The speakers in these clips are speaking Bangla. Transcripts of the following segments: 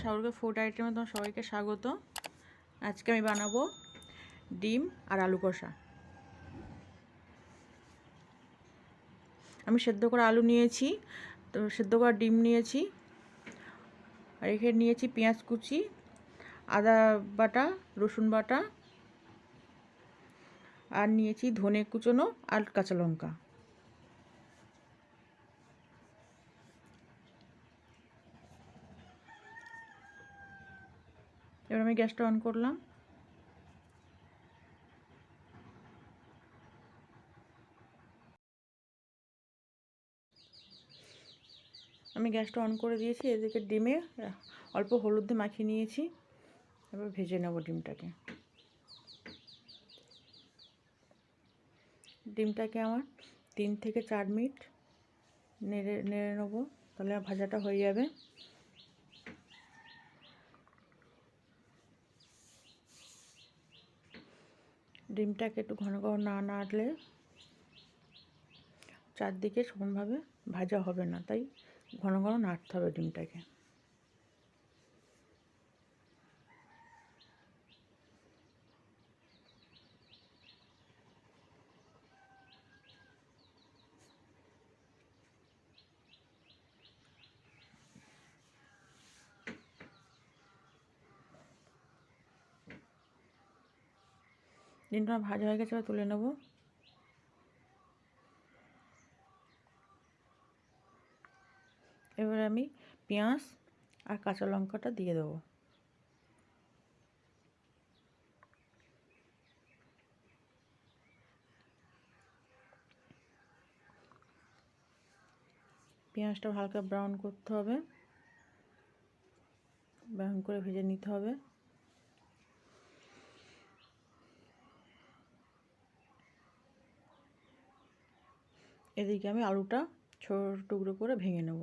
সাগরিকা ফুড আইটেমে তোমার সবাইকে স্বাগত। আজকে আমি বানাবো ডিম আর আলু কষা। আমি সেদ্ধ করা আলু নিয়েছি, তো সেদ্ধ করা ডিম নিয়েছি, আর এখানে নিয়েছি পেঁয়াজ কুচি, আদা বাটা, রসুন বাটা, আর নিয়েছি ধনে কুচনো আর কাঁচা লঙ্কা। এবার আমি গ্যাসটা অন করলাম। আমি গ্যাসটা অন করে দিয়েছি। এদিকে ডিমে অল্প হলুদ দিয়ে মাখিয়ে নিয়েছি। এবার ভেজে নেব ডিমটাকে। ডিমটাকে আমার 3 থেকে 4 মিনিট নেড়ে নেবো, তাহলে ভাজাটা হয়ে যাবে। ডিমটাকে একটু ঘন ঘন না নাড়লে চারদিকে সমানভাবে ভাজা হবে না, তাই ঘন ঘন নাড়তে হবে ডিমটাকে। ডিমটা ভাজা হয়ে গেছে, তুলে নেব। এবার আমি পেঁয়াজ আর কাঁচা লঙ্কাটা দিয়ে দেবো। পেঁয়াজটা হালকা ব্রাউন করতে হবে, ব্রাউন করে ভেজে নিতে হবে। এদিকে আমি আলুটা ছোট টুকরো করে ভেঙে নেব।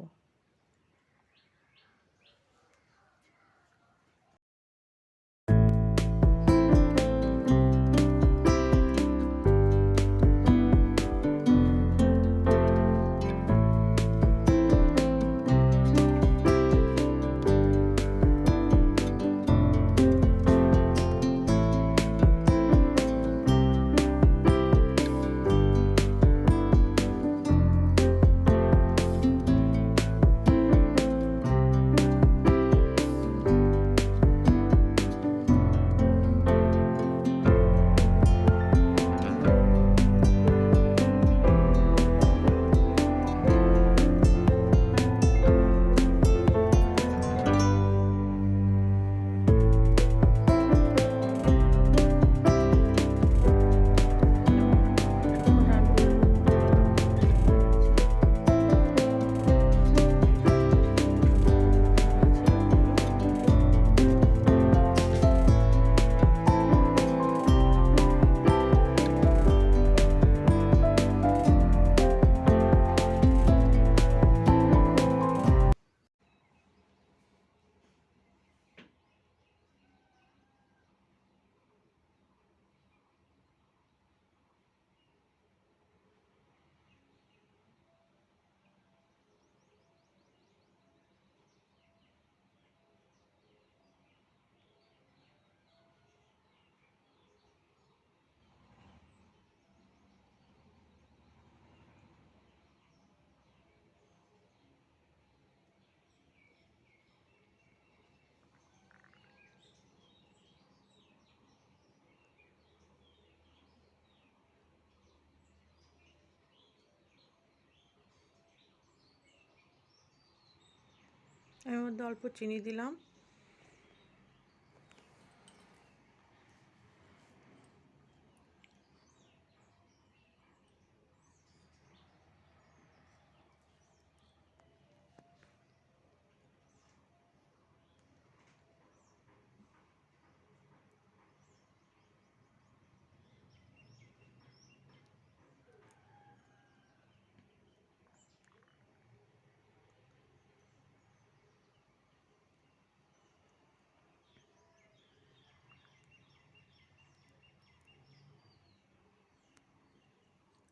এর মধ্যে অল্প চিনি দিলাম।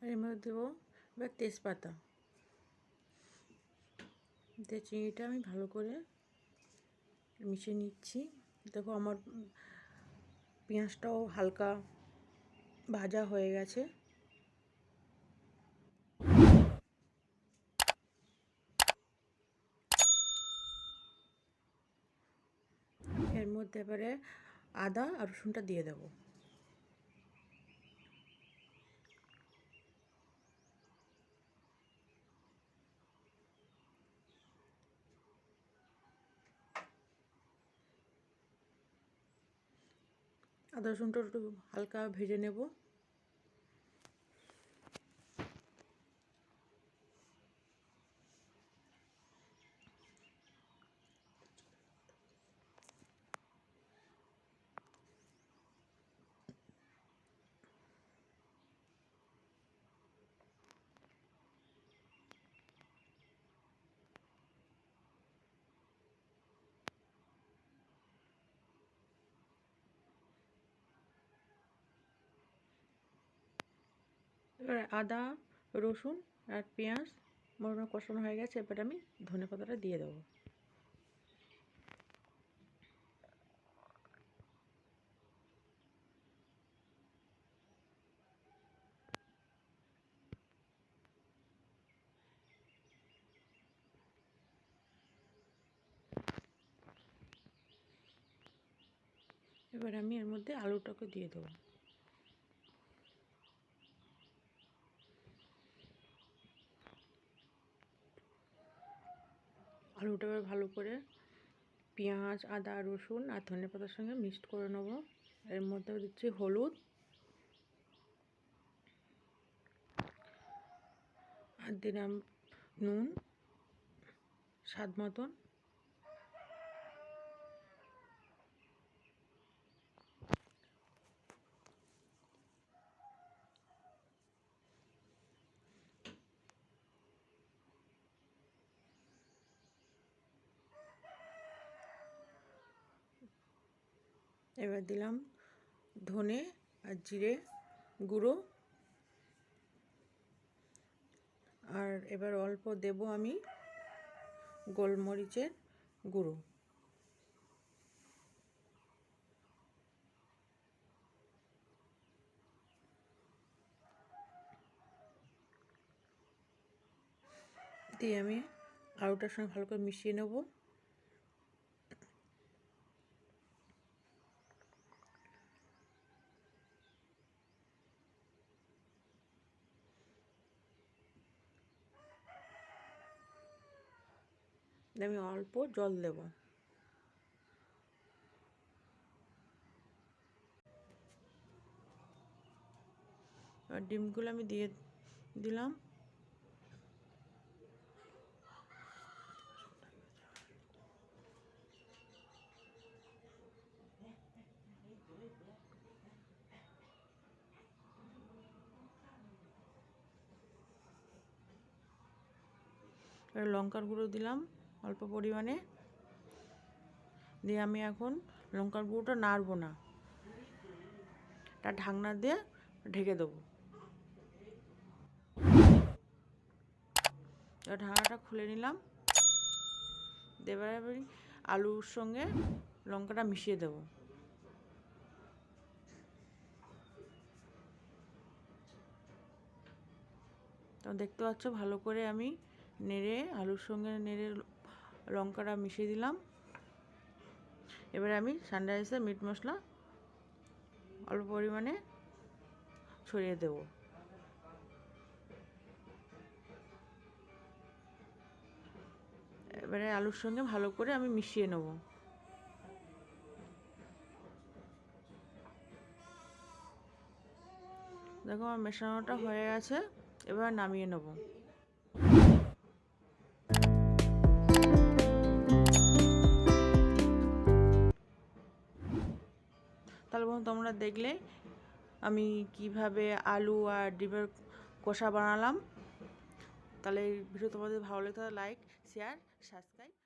এর মধ্যে দেবো এবার তেজপাতা দিয়ে চিনিটা আমি ভালো করে মিশিয়ে নিচ্ছি। দেখো আমার পেঁয়াজটাও হালকা ভাজা হয়ে গেছে। এর মধ্যে এবারে আদা আর রসুনটা দিয়ে দেবো। আদা রসুনটা একটু হালকা ভেজে নেব। এবার আদা রসুন আর পেঁয়াজ মোটামুটি কষানো হয়ে গেছে। এবার আমি ধনেপাতাটা দিয়ে দেবো। এবার আমি এর মধ্যে আলুটাকে দিয়ে দেবো। আলুটা এবার ভালো করে পেঁয়াজ আদা রসুন আর ধনেপাতার সঙ্গে মিক্সড করে নেবো। এর মধ্যে দিচ্ছি হলুদ আর দিলাম নুন স্বাদ মতন। এবার দিলাম ধনে আর জিরে গুঁড়ো। আর এবার অল্প দেব আমি গোলমরিচের গুঁড়ো। দিয়ে আমি আলুটার সঙ্গে ভালো করে মিশিয়ে নেব। আমি অল্প জল দেব। আর ডিমগুলো আমি দিয়ে দিলাম। আর লঙ্কার গুঁড়ো দিলাম অল্প পরিমাণে। দিয়ে আমি এখন লঙ্কার গুঁড়োটা নাড়বো না, একটা ঢাকনা দিয়ে ঢেকে দেবো। ঢাকনাটা খুলে নিলাম। এবারে আমি আলুর সঙ্গে লঙ্কাটা মিশিয়ে দেবো। তো দেখতে পাচ্ছ ভালো করে আমি নেড়ে আলুর সঙ্গে নেড়ে লঙ্কাটা মিশিয়ে দিলাম। এবারে আমি সানরাইসের মিট মশলা অল্প পরিমাণে ছড়িয়ে দেব। এবারে আলুর সঙ্গে ভালো করে আমি মিশিয়ে নেব। দেখো আমার মেশানোটা হয়ে গেছে। এবার নামিয়ে নেব। তাহলে বন্ধু তোমরা দেখলে আমি কিভাবে আলু আর ডিমের কষা বানালাম। তাহলে এই ভিডিও তোমাদের ভালো লাগে তাহলে লাইক শেয়ার সাবস্ক্রাইব